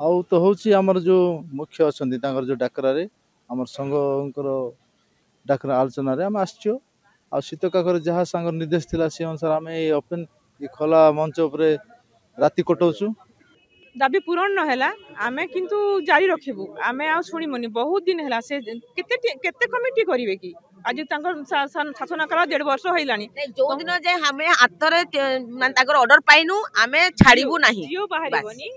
आउ तो हूँ आमर जो मुख्य अच्छा जो डाकरारे आम संघर डाकरा आलोचन आम आसचु आ शीत काकर जहाँ सांग निर्देश थिला से अनुसार आम ओपन खोला मंच उपरे राति कटाऊँ दाबी पूरण नहेला आमे किंतु जारी रखिबु आमे आ शुणिमुनि बहुत दिन हैला से केते कमिटी करिवे कि आज तांकर शासन काल 1.5 वर्ष होइलानी जो दिन जे हमें हातरे माने ताकर ऑर्डर पाइनु आमे छाड़ीबु नाही जियो बाहरिबोनी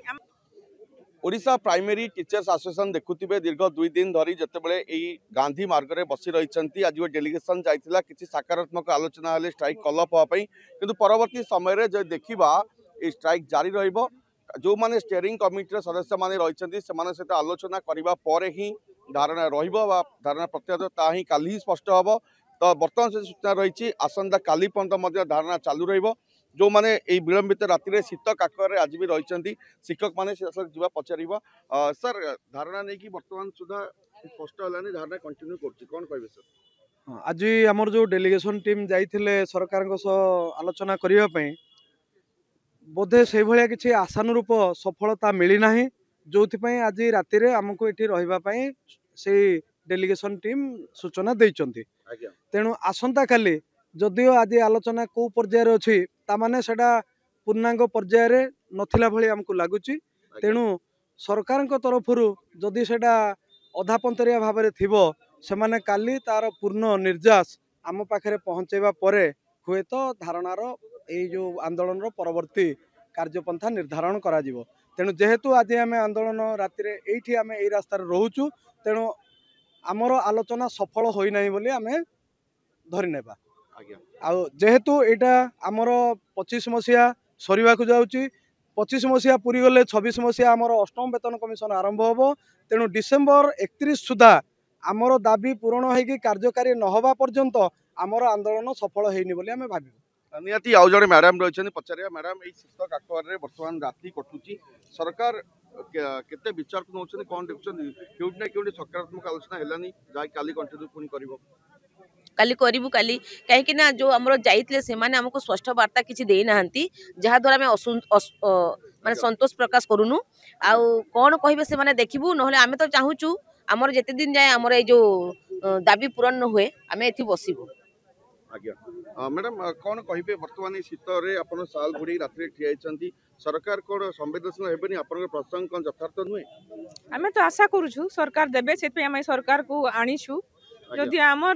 ओडिशा प्राइमरी टीचर्स एसोसिएशन देखुथिबे दीर्घ 2 दिन धरी जतेबेले एई गांधी मार्ग रे बसी रहिसंती आज डेलीगेशन जाइतिला किछि सकारात्मक आलोचना हले स्ट्राइक कल पवा पई किंतु परवर्ती समय रे जे देखिबा ए स्ट्राइक जारी रहिबो जो माने स्टीयरिंग कमिटी रे सदस्य माने रहिसंती से माने सहित आलोचना करिबा परे ही धारणा रहिबो बा धारणा प्रत्याद ता ही काली ही स्पष्ट हबो तो वर्तमान से सूचना रही आसंता काली पर्यंत धारणा चालू रहिबो जो माने ए विलंबित राति शीत काकर आज भी रही शिक्षक मैंने जा पचार सर धारणा नहीं कि वर्तमान सुधा स्पष्ट है धारणा कंटिन्यू कौन कहे सर आज आमर जो डेलीगेशन टीम जाइथिले सरकार आलोचना करने बोधे से भाया किसी आशानुरूप सफलता मिलना जो आज राति आमको ये रही से डेलीगेशन टीम सूचना देइचंती तेणु आसंता काली जदिओ आज आलोचना को पर्यायर अच्छी तामाने सेटा पूर्णांग पर्यायर नथिला भली आमको लगुच तेणु सरकार तरफ जदि सेटा अधापंतरिया भाव में थिबो से माने काली तार पूर्ण निर्यास आम पाखे पहुँचेबा परे हुए तो धारणार ये जो आंदोलन परवर्ती कार्यपंथा निर्धारण करा जिवो तेणु जेहेतु आज आम आंदोलन राति ये आम यही रास्तार रोचु तेणु आमर आलोचना सफल होना बोली आम धरी जेहेतु यहाँ आमर 25 मसीहा सरिबा को जाउची 25 मसीहा पूरी गले 26 मसीहा आमर अष्टम वेतन कमिशन आरंभ होबो तेणु डिसेम्बर 31 सुधा आमर दाबी पूरण होगी कार्यकारी नहबा पर्यंत आमर आंदोलन सफल होनी बोली आम भाव निहाती आउ जड़े मैडम रही पचार मैडम ये शीत काकर बर्तमान राति कटुची सरकार केते विचार को नौछन कौन देखुछन ना क्योंकि सकारात्मक आलोचना हेलानी जाय काली कंटिन्यू पुनी करबो काली करिबु काली कहीं ना जो हमरो जाइतले से माने हमको स्पष्ट वार्ता किछि देई नाहंती जहा द्वारा में माने संतोष प्रकाश करूनु आ कोन कहिबे से माने देखिबु नहले आमे तो चाहूचु हमर जते दिन जाय हमर ए जो दाबी पूर्ण न हुए आमे एथि बसिबु आज्ञा मैडम कौन कहिबे वर्तमान शीत रे अपन साल घोड़ी रात्रि ठियाइचंती सरकार कोन संवेदनशील हेबेनी अपन प्रसंग कोन यथार्थ नुहे आमे तो आशा करूछु सरकार देबे सेते आमे सरकार को आनिछु जदि आमर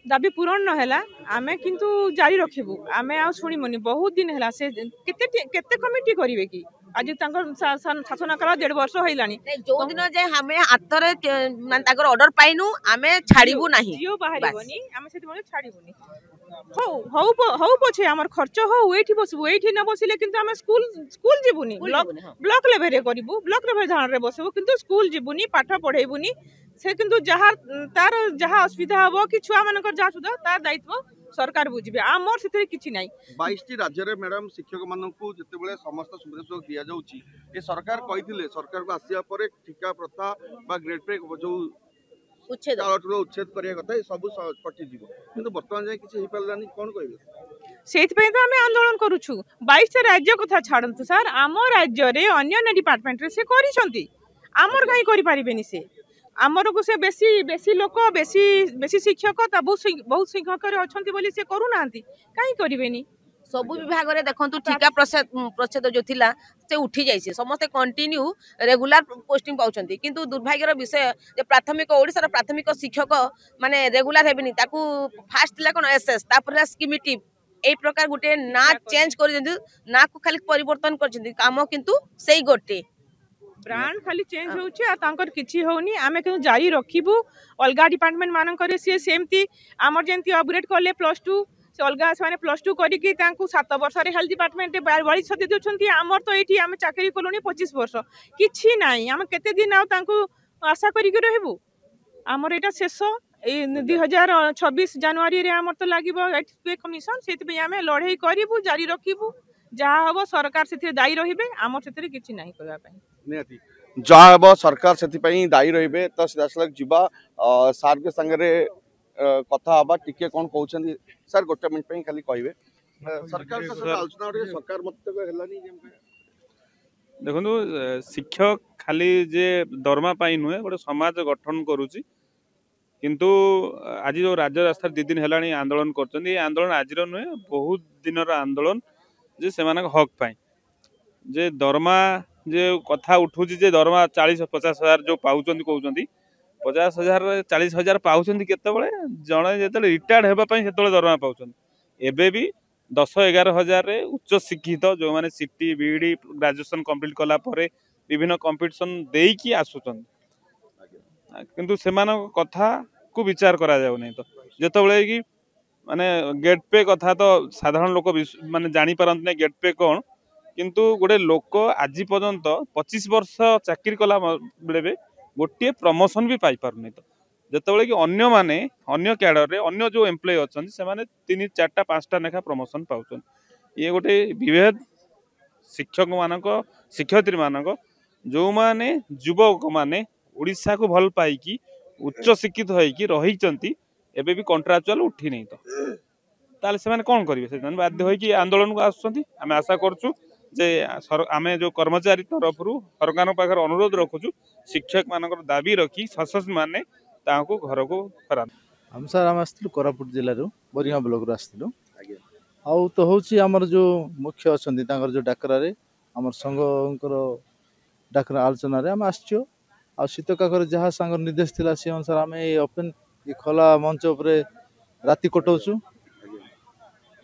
दाबी पूरण नहेला आमे किंतु जारी रखिबु आमे आ शुणिमुनि बहुत दिन हैला से केते कमिटी करिवे कि आज तांकर शासन काल 1.5 वर्ष होइलानी जो दिन जे हमें हातरे माने ताकर ऑर्डर पाइनु आमे छाड़ीबु नाही जियो बाहरिबोनी आमे सेति बोले छाड़ीबुनी हौ पछे आमर खर्च हौ एठी बसबु एठी न बसिले किंतु आमे स्कूल जिबुनी ब्लॉक लेवल रे करिबु ब्लॉक लेवल धान रे बसबु किंतु स्कूल जिबुनी पाठ पढेबुनी से किंतु जहाँ तार जहाँ असुविधा हम कि छुआ मानकर जहाँ सुधा तार दायित्व सरकार बुझे आमर से किसी ना 22 राज्य में मैडम शिक्षक मानू जिते समस्त सुविधा सुयोग दि जाऊँगी ये सरकार कही सरकार को आसिया पर ठिका प्रथा ग्रेड पे जो उच्छेद करने कथा सब कटिज कि बर्तमान जाए किसी पारानी कौन कहे से तो आम आंदोलन करुछु 22 राज्य कथा छाड़ू सर आम राज्य में अन्य डिपार्टमेंट से करमर कहीं करें से आमर को से बेसी बेसी लोक बेसी बेसी शिक्षक बहुत शिक्षक अच्छा बोली से करूना कहीं करेनि सब विभाग रे देखंतु ठिका प्रच्छेद जो थिला से उठी जाइसे समस्त कंटिन्यू रेगुलर पोस्टिंग पाउछंती किंतु दुर्भाग्यर विषय जे प्राथमिक ओडिसा प्राथमिक शिक्षक माने रेगुलर हेबिनी ताकू फास्ट थिला कोन एसएस तापर स्कीमेटिव ए प्रकार गुटे ना चेंज कर दिंतु ना को खाली परिवर्तन करछंती काम किंतु सेही गोटे ब्रांड खाली चेंज होउची आ तांकर किछि होउनी आमे के जारी रखिबु अलगा डिपार्टमेंट मान करे से सेमती हमर जेंती अपग्रेड करले +2 से अलगा माने +2 करी कि तांकू 7 वर्ष रे हेल्थ डिपार्टमेंट बड़ी छति देउछंती हमर तो एठी आमे चाकरी कोलोनी 25 वर्ष किछि नाही हम केते दिन आ तांकू आशा करी के रहबु हमर एटा शेष ए 2026 जनवरी रे हमर तो लागिबो पे कमिशन सेति पे आमे लड़ाई करिबु जारी रखिबु जहाँ हम सरकार से दायी रही आम से किसी ना निहाती जहाँ हम सरकार से दायी रही तो सीधासलख जीवा सार के संगे कथा हवा टिके कौन कहते सर गोटे मिनट खाली कहे सरकार आलोचना सरकार मत देखो शिक्षक खाली जे दरमा पाई नुहे गोटे समाज गठन करुच्ची किंतु आज जो राज्य रास्ता 2 दिन है आंदोलन कर आंदोलन आज नुहे बहुत दिन आंदोलन जे से हक पाई जे दरमा जे कथा उठू जे दरमा 40-50 हजार जो पाँच कहते 50,000 40,000 पाँच केतबले जड़े जो रिटायर्ड होगापाई से दरमा पाँच एबे भी 10-11 हजार उच्च शिक्षित जो मैंने सीटी बीडी ग्रेजुएशन कंप्लीट कला परे विभिन्न कंपिटिशन देकी आसुचन किंतु सेमान कथा को विचार करा जाउ नहीं तो जेतबले कि माने गेट पे कथा तो साधारण लोक माने जानी पारंत नहीं गेट पे कौन किंतु गोटे लोक आज पर्यंत 25 वर्ष चाकरी कला बेले गोटे प्रमोशन भी पाई पारु नहीं तो जितेबाला कि अन्य माने अन्य कैडर रे अन्य जो एम्प्लॉय अच्छा से 3-4-5टा लेखा प्रमोशन पाउछन ये गोटे विभेद शिक्षक मानक शिक्षयित्री मानक जो माने युवक माने उड़ीसा को भल पाई उच्च शिक्षित होइकी रही एबे भी कॉन्ट्राक्चुअल उठी नहीं तो ताले से माने कौन करिवे से बाध्य होइकी आंदोलन को आसुछंती आमे आशा करछु जे आमे जो कर्मचारी तरफ सरकार पाखर अनुरोध रखुछु शिक्षक मानकर दाबी रखी सशस माने ताको घर को फरा हम सर आम आसलु कोरापुट जिल्ला बरिया ब्लॉक आसलु आउ तो होची हमर जो मुख्य अछंती तांकर जो डाकरा रे हमर संघकर डाकरा आलोचना रे हम आछियो आ शीतकाकर जहाँ सांगर निर्देश थिला से अनुसार आम ओपन खोला मंच उपरे राति कटौछु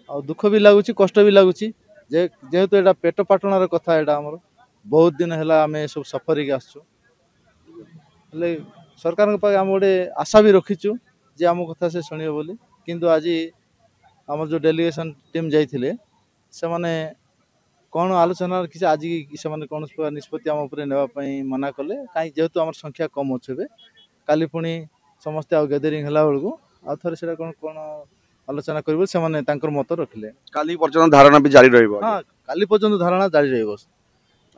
आ दुख भी लगुच कष्ट भी लगुच जेहेतु एटा पेट पाटणार कथा एटा हमर बहुत दिन है आम सब सफर के आसछु सरकार पाखे आम गोटे आशा भी रखीचु जे आम कथा से शुणे बोली किंतु आज आम जो डेलीगेशन टीम जाइए से माने कौन आलोचना किसी आज से कौन निष्पत्ति आम उपर नापी मना कले कहीं जेहेतु आम संख्या कम अच्छे काली पुणी समस्ते आ गैदरिंग है बेलू आउ थे से कौन कौन आलोचना कर से मत रखिले काली पर्यंत धारणा भी जारी रहिबो हाँ काली पर्यंत धारणा जारी रहिबो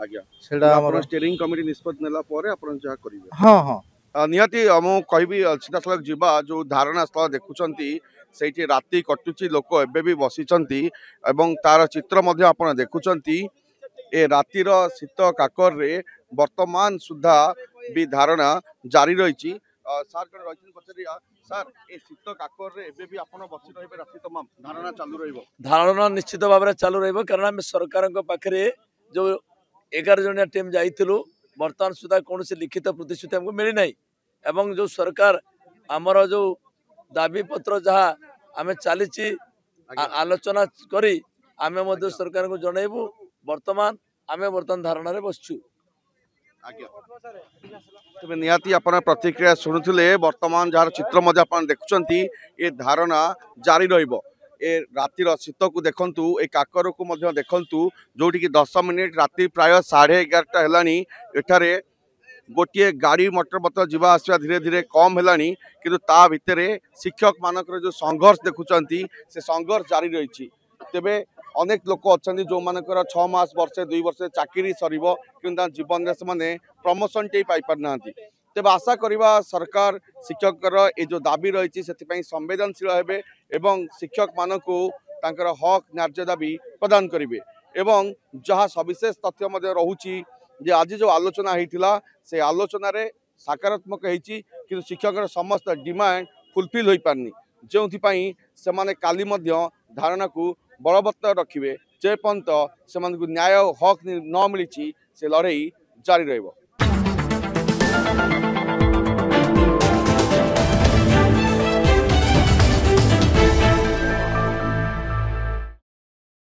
आज्ञा सेटा हमर स्टीयरिंग कमिटी निष्पत्ति नेला परे आपण जा करिवे हाँ हाँ निहाती हम कहबी सीधासलख जीवा जो धारणा स्थल देखुचंती सेठी राति कटुची लोक एबे भी बसिचंती एवं तार चित्र मध्ये आपण देखुचंती ए रातिर शीत काकर रे वर्तमान सुधा भी धारणा जारी रही सार कण रही पचरिया सर ए शीत काकर रे एबे भी आपण बसि रहिबे राति तमाम धारणा चालू रहिबो धारणा निश्चित भाव में चालू रहिबो कारण हम सरकार पाखरे जो 11 जणिया टीम जाइथिलु वर्तमान सुधा कौन लिखित प्रतिश्रुति हमको मिली नहीं एवं जो सरकार आमर जो दाबी पत्र जहाँ आम चली आलोचना करी आम सरकार को जनइबू वर्तमान आम वर्तमान धारणा बसचु तेज निहाती अपन प्रतिक्रिया शुणुले वर्तमान जार चित्र देखुंत ये धारणा जारी रहिबो ए रातिर शीत को देखंतु ए काकर को देखंतु जोटी की 10 मिनिट राति प्राय 11:30 हेलानी एठारे गोटे गाड़ी मोटर मत जीवा आसवा धीरे धीरे कम है किंतु ता भितर शिक्षक मानकर जो संघर्ष देखुंत से संघर्ष जारी रही तेबे अनेक लोक अच्छा जो मानकर 6 मास वर्षे 2 वर्ष चाकरी सर कि जीवन से प्रमोशन टे पाई ना तेज आशा करवा सरकार शिक्षक ये जो दाबी रही से संवेदनशील हे एवं शिक्षक मान को हक न्याय दाबी प्रदान करेंगे एवं जहाँ सविशेष तथ्य रोचे जे आज जो आलोचना होता से आलोचन सकारात्मक होती कि शिक्षक समस्त डिमांड फुलफिल हो पारनी जो से काली धारणा को बलवत्तर रखिए जेपर्यंत से न्याय हक न मिली से लड़ाई जारी रहिबो।